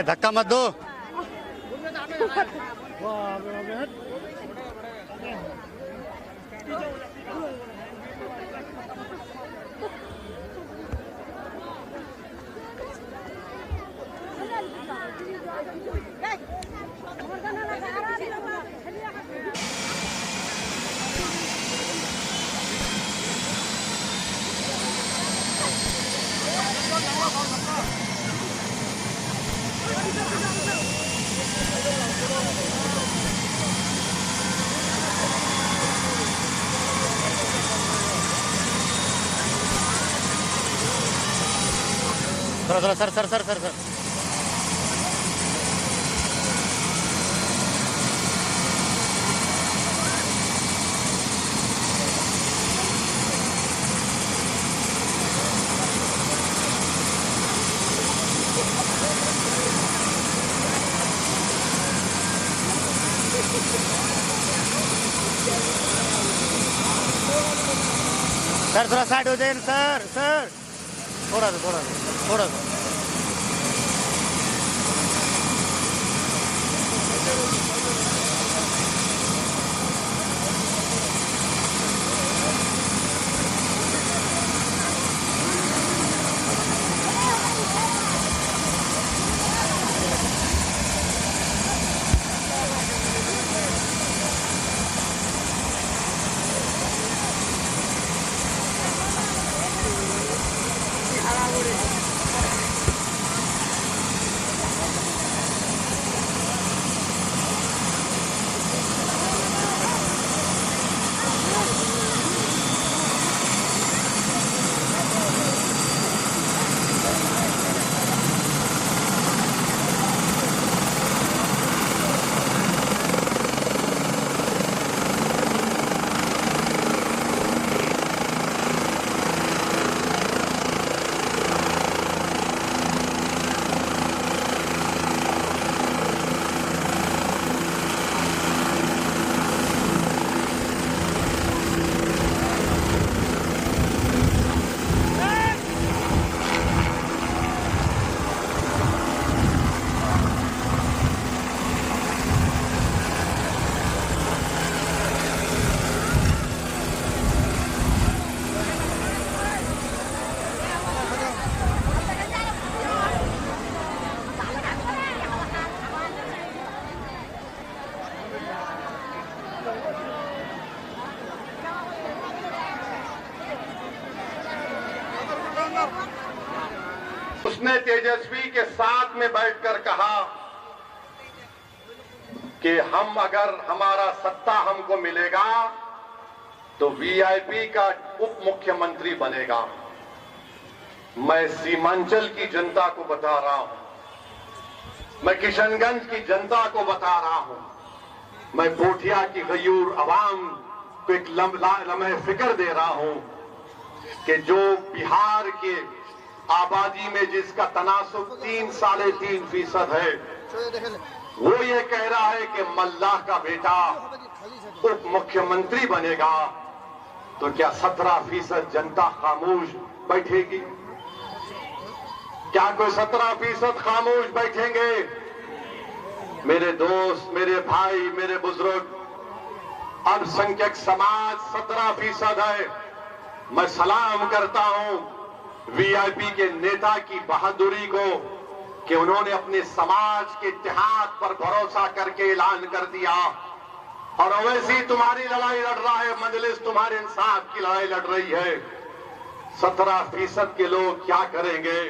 धक्का मत दो। थोड़ा थोड़ा sir sir sir sir sir sir थोड़ा साइड हो जाए सर सर थोड़ा सा थोड़ा सा थोड़ा सा। उसने तेजस्वी के साथ में बैठकर कहा कि हम अगर हमारा सत्ता हमको मिलेगा तो वीआईपी का उप मुख्यमंत्री बनेगा। मैं सीमांचल की जनता को बता रहा हूं, मैं किशनगंज की जनता को बता रहा हूं, मैं पोठिया की गयूर अवाम को एक लम्हे फिक्र दे रहा हूं कि जो बिहार के आबादी में जिसका तनासुब 3-3.5% है, वो ये कह रहा है कि मल्लाह का बेटा उप मुख्यमंत्री बनेगा, तो क्या 17% जनता खामोश बैठेगी? क्या कोई 17% खामोश बैठेंगे? मेरे दोस्त, मेरे भाई, मेरे बुजुर्ग, अल्पसंख्यक समाज 17% है। मैं सलाम करता हूं वीआईपी के नेता की बहादुरी को कि उन्होंने अपने समाज के इत्तेहाद पर भरोसा करके ऐलान कर दिया। और वैसी तुम्हारी लड़ाई लड़ रहा है मजलिस, तुम्हारे इंसाफ की लड़ाई लड़ रही है। 17% के लोग क्या करेंगे?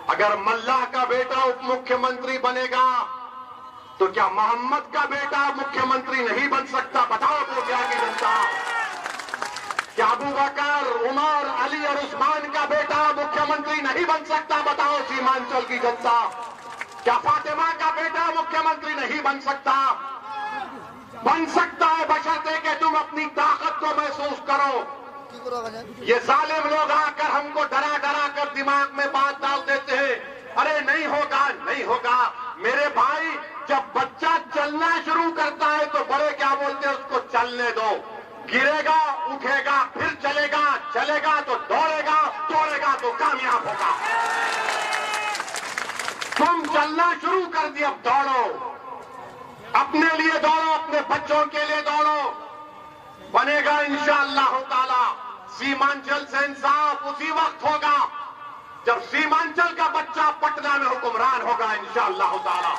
अगर मल्लाह का बेटा उप मुख्यमंत्री बनेगा तो क्या मोहम्मद का बेटा मुख्यमंत्री नहीं बन सकता? बताओ तो क्या की जनता। क्या अबू बकर, उमर, अली और उस्मान का बेटा मुख्यमंत्री नहीं बन सकता? बताओ सीमांचल की जनता। क्या फातिमा का बेटा मुख्यमंत्री नहीं बन सकता? बन सकता है, बशर्ते कि तुम अपनी ताकत को महसूस करो। ये जालिम लोग आकर हमको डरा डरा कर दिमाग में बात डाल देते हैं, अरे नहीं होगा, नहीं होगा। मेरे भाई, जब बच्चा चलना शुरू करता है तो बड़े क्या बोलते हैं, उसको चलने दो। गिरेगा, उठेगा, फिर चलेगा, चलेगा तो दौड़ेगा, दौड़ेगा तो कामयाब होगा। तुम चलना शुरू कर दिया, अब दौड़ो, अपने लिए दौड़ो, अपने बच्चों के लिए दौड़ो। बनेगा इंशाअल्लाह ताला सीमांचल से इंसाफ उसी वक्त होगा जब सीमांचल का बच्चा पटना में हुक्मरान होगा। इंशाअल्लाह ताला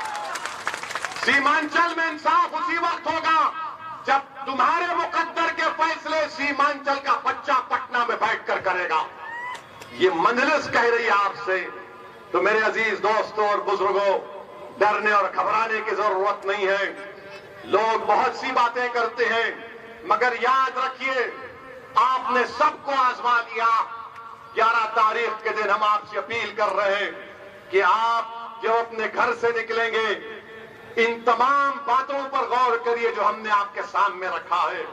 सीमांचल में इंसाफ उसी वक्त होगा जब तुम्हारे मुकद्दर के फैसले सीमांचल का बच्चा पटना में बैठकर करेगा। ये मंजलिस कह रही है आपसे। तो मेरे अजीज दोस्तों और बुजुर्गों, डरने और घबराने की जरूरत नहीं है। लोग बहुत सी बातें करते हैं, मगर याद रखिए आपने सबको आजमा लिया। 11 तारीख के दिन हम आपसे अपील कर रहे हैं कि आप जो अपने घर से निकलेंगे इन तमाम बातों पर गौर करिए जो हमने आपके सामने रखा है।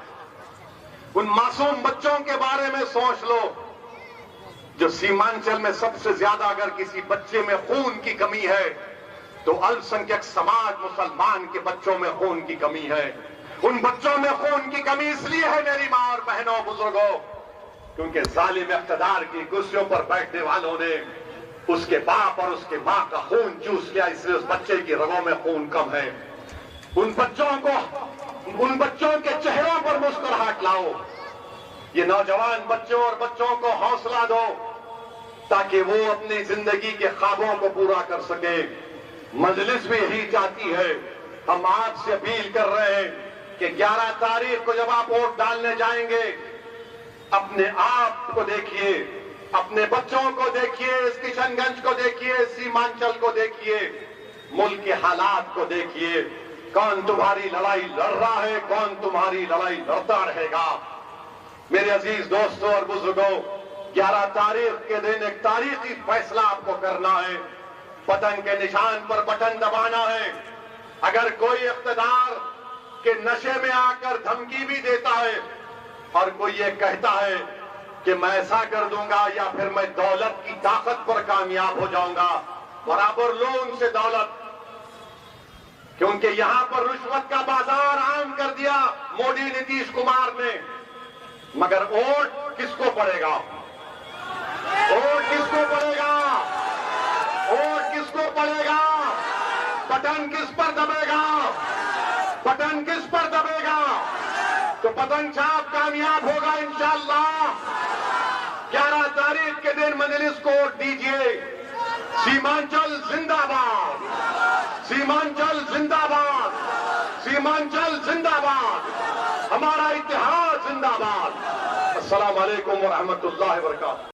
उन मासूम बच्चों के बारे में सोच लो जो सीमांचल में सबसे ज्यादा अगर किसी बच्चे में खून की कमी है तो अल्पसंख्यक समाज मुसलमान के बच्चों में खून की कमी है। उन बच्चों में खून की कमी इसलिए है मेरी मां और बहनों बुजुर्गों, क्योंकि जालिम इख्तिदार की कुर्सियों पर बैठने वालों ने उसके बाप और उसके मां का खून चूस लिया, इसलिए उस बच्चे की रगों में खून कम है। उन बच्चों के चेहरों पर मुस्कुराहट लाओ। ये नौजवान बच्चों और बच्चों को हौसला दो ताकि वो अपनी जिंदगी के ख्वाबों को पूरा कर सके। मजलिस भी यही चाहती है। हम आपसे अपील कर रहे हैं कि 11 तारीख को जब आप वोट डालने जाएंगे अपने आप को देखिए, अपने बच्चों को देखिए, इस किशनगंज को देखिए, सीमांचल को देखिए, मुल्क के हालात को देखिए। कौन तुम्हारी लड़ाई लड़ रहा है, कौन तुम्हारी लड़ाई लड़ता रहेगा। मेरे अजीज दोस्तों और बुजुर्गों, 11 तारीख के दिन एक तारीखी फैसला आपको करना है। पतंग के निशान पर बटन दबाना है। अगर कोई इख्तिदार के नशे में आकर धमकी भी देता है और कोई ये कहता है कि मैं ऐसा कर दूंगा या फिर मैं दौलत की ताकत पर कामयाब हो जाऊंगा, बराबर लो उनसे दौलत, क्योंकि यहां पर रिश्वत का बाजार आम कर दिया मोदी नीतीश कुमार ने। मगर वोट किसको पड़ेगा? वोट किसको पड़ेगा? वोट किसको पड़ेगा? बटन किस पर दबेगा? बटन किस पर दबेगा? तो पतंग छाप कामयाब होगा इंशाअल्लाह। 11 तारीख के दिन मजलिस को वोट दीजिए। सीमांचल जिंदाबाद, सीमांचल जिंदाबाद, सीमांचल जिंदाबाद, हमारा इतिहास जिंदाबाद। अस्सलाम वालेकुम व रहमतुल्लाहि व बरकातहू।